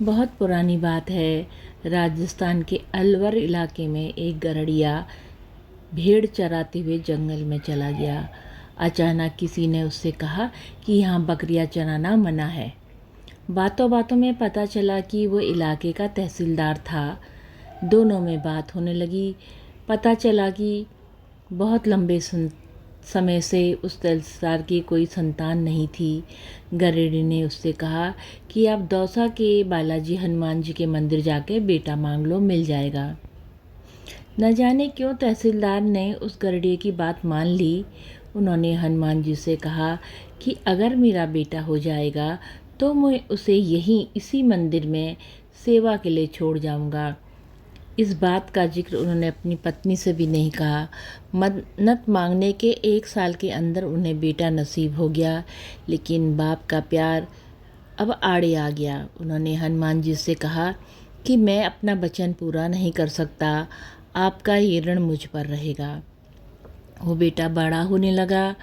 बहुत पुरानी बात है। राजस्थान के अलवर इलाके में एक गरड़िया भेड़ चराते हुए जंगल में चला गया। अचानक किसी ने उससे कहा कि यहाँ बकरियाँ चराना मना है। बातों बातों में पता चला कि वो इलाके का तहसीलदार था। दोनों में बात होने लगी। पता चला कि बहुत लंबे समय से उस तहसीलदार की कोई संतान नहीं थी। गरेड़ी ने उससे कहा कि आप दौसा के बालाजी हनुमान जी के मंदिर जाके बेटा मांग लो, मिल जाएगा। न जाने क्यों तहसीलदार ने उस गरेड़िए की बात मान ली। उन्होंने हनुमान जी से कहा कि अगर मेरा बेटा हो जाएगा तो मैं उसे यहीं इसी मंदिर में सेवा के लिए छोड़ जाऊंगा। इस बात का जिक्र उन्होंने अपनी पत्नी से भी नहीं कहा। मन्नत मांगने के 1 साल के अंदर उन्हें बेटा नसीब हो गया, लेकिन बाप का प्यार अब आड़े आ गया। उन्होंने हनुमान जी से कहा कि मैं अपना वचन पूरा नहीं कर सकता, आपका ये ऋण मुझ पर रहेगा। वो बेटा बड़ा होने लगा,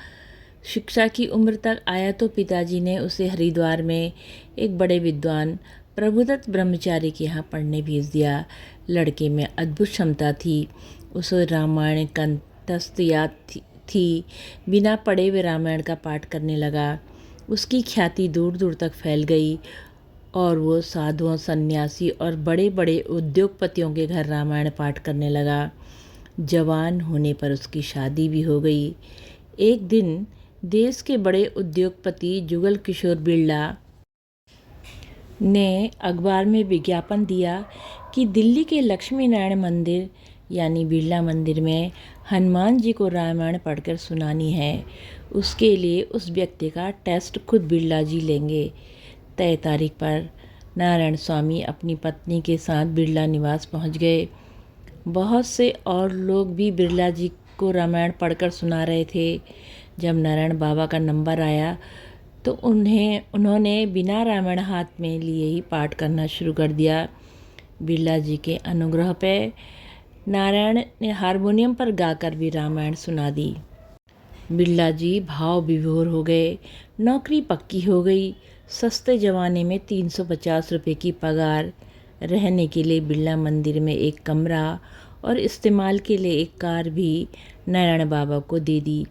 शिक्षा की उम्र तक आया तो पिताजी ने उसे हरिद्वार में एक बड़े विद्वान प्रभुदत्त ब्रह्मचारी के यहाँ पढ़ने भेज दिया। लड़के में अद्भुत क्षमता थी। उसे रामायण कंठस्थ याद थी। बिना पढ़े हुए रामायण का पाठ करने लगा। उसकी ख्याति दूर दूर तक फैल गई और वो साधुओं, सन्यासी और बड़े बड़े उद्योगपतियों के घर रामायण पाठ करने लगा। जवान होने पर उसकी शादी भी हो गई। एक दिन देश के बड़े उद्योगपति जुगल किशोर बिरला ने अखबार में विज्ञापन दिया कि दिल्ली के लक्ष्मी नारायण मंदिर यानी बिरला मंदिर में हनुमान जी को रामायण पढ़कर सुनानी है। उसके लिए उस व्यक्ति का टेस्ट खुद बिरला जी लेंगे। तय तारीख पर नारायण स्वामी अपनी पत्नी के साथ बिरला निवास पहुंच गए। बहुत से और लोग भी बिरला जी को रामायण पढ़कर सुना रहे थे। जब नारायण बाबा का नंबर आया तो उन्होंने बिना रामायण हाथ में लिए ही पाठ करना शुरू कर दिया। बिरला जी के अनुग्रह पे नारायण ने हारमोनियम पर गाकर भी रामायण सुना दी। बिरला जी भाव विभोर हो गए। नौकरी पक्की हो गई। सस्ते ज़माने में 350 रुपये की पगार, रहने के लिए बिरला मंदिर में एक कमरा और इस्तेमाल के लिए एक कार भी नारायण बाबा को दे दी।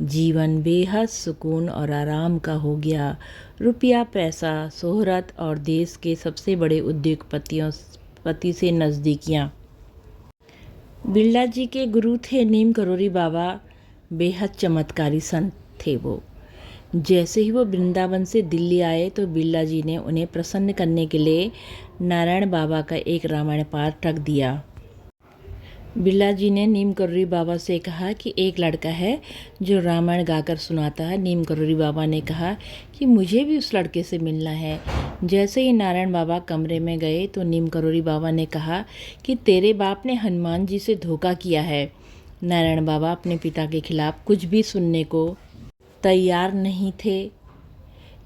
जीवन बेहद सुकून और आराम का हो गया। रुपया, पैसा, शोहरत और देश के सबसे बड़े उद्योगपति से नज़दीकियाँ। बिरला जी के गुरु थे नीम करोरी बाबा। बेहद चमत्कारी संत थे वो। जैसे ही वो वृंदावन से दिल्ली आए तो बिरला जी ने उन्हें प्रसन्न करने के लिए नारायण बाबा का एक रामायण पाठ रख दिया। बिरला जी ने नीम करोरी बाबा से कहा कि एक लड़का है जो रामायण गाकर सुनाता है। नीम करोरी बाबा ने कहा कि मुझे भी उस लड़के से मिलना है। जैसे ही नारायण बाबा कमरे में गए तो नीम करोरी बाबा ने कहा कि तेरे बाप ने हनुमान जी से धोखा किया है। नारायण बाबा अपने पिता के खिलाफ कुछ भी सुनने को तैयार नहीं थे,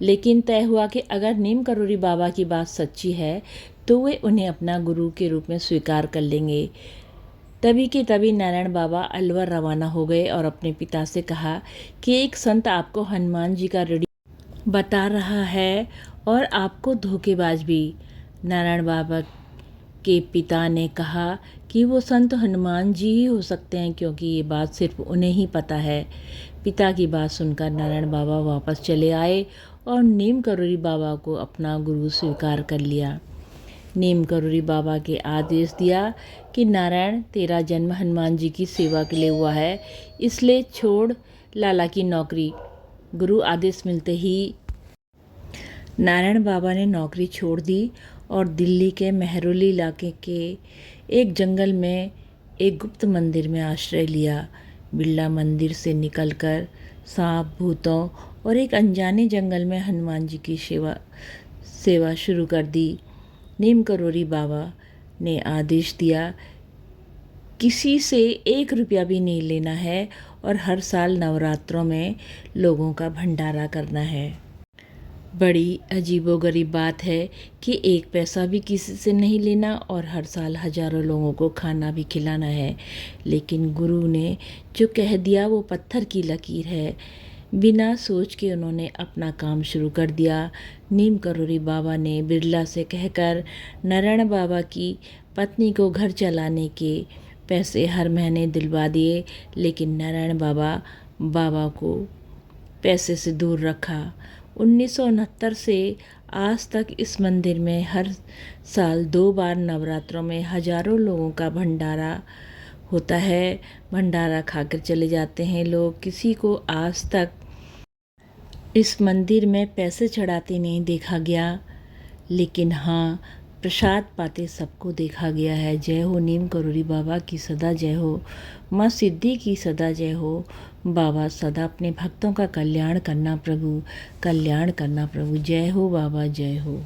लेकिन तय हुआ कि अगर नीम करोरी बाबा की बात सच्ची है तो वे उन्हें अपना गुरु के रूप में स्वीकार कर लेंगे। तभी के तभी नारायण बाबा अलवर रवाना हो गए और अपने पिता से कहा कि एक संत आपको हनुमान जी का ऋणी बता रहा है और आपको धोखेबाज भी। नारायण बाबा के पिता ने कहा कि वो संत हनुमान जी ही हो सकते हैं, क्योंकि ये बात सिर्फ उन्हें ही पता है। पिता की बात सुनकर नारायण बाबा वापस चले आए और नीम करोरी बाबा को अपना गुरु स्वीकार कर लिया। नीम करोरी बाबा के आदेश दिया कि नारायण, तेरा जन्म हनुमान जी की सेवा के लिए हुआ है, इसलिए छोड़ लाला की नौकरी। गुरु आदेश मिलते ही नारायण बाबा ने नौकरी छोड़ दी और दिल्ली के मेहरौली इलाके के एक जंगल में एक गुप्त मंदिर में आश्रय लिया। बिरला मंदिर से निकलकर सांप, भूतों और एक अनजाने जंगल में हनुमान जी की सेवा शुरू कर दी। नीम करोरी बाबा ने आदेश दिया, किसी से 1 रुपया भी नहीं लेना है और हर साल नवरात्रों में लोगों का भंडारा करना है। बड़ी अजीबोगरीब बात है कि 1 पैसा भी किसी से नहीं लेना और हर साल हजारों लोगों को खाना भी खिलाना है। लेकिन गुरु ने जो कह दिया वो पत्थर की लकीर है। बिना सोच के उन्होंने अपना काम शुरू कर दिया। नीम करोड़ी बाबा ने बिरला से कहकर नारायण बाबा की पत्नी को घर चलाने के पैसे हर महीने दिलवा दिए, लेकिन नारायण बाबा बाबा को पैसे से दूर रखा। 1969 से आज तक इस मंदिर में हर साल 2 बार नवरात्रों में हजारों लोगों का भंडारा होता है। भंडारा खाकर चले जाते हैं लोग। किसी को आज तक इस मंदिर में पैसे चढ़ाते नहीं देखा गया, लेकिन हाँ, प्रसाद पाते सबको देखा गया है। जय हो नीम करोड़ी बाबा की सदा जय हो, माँ सिद्धि की सदा जय हो। बाबा सदा अपने भक्तों का कल्याण करना प्रभु, कल्याण करना प्रभु। जय हो बाबा, जय हो।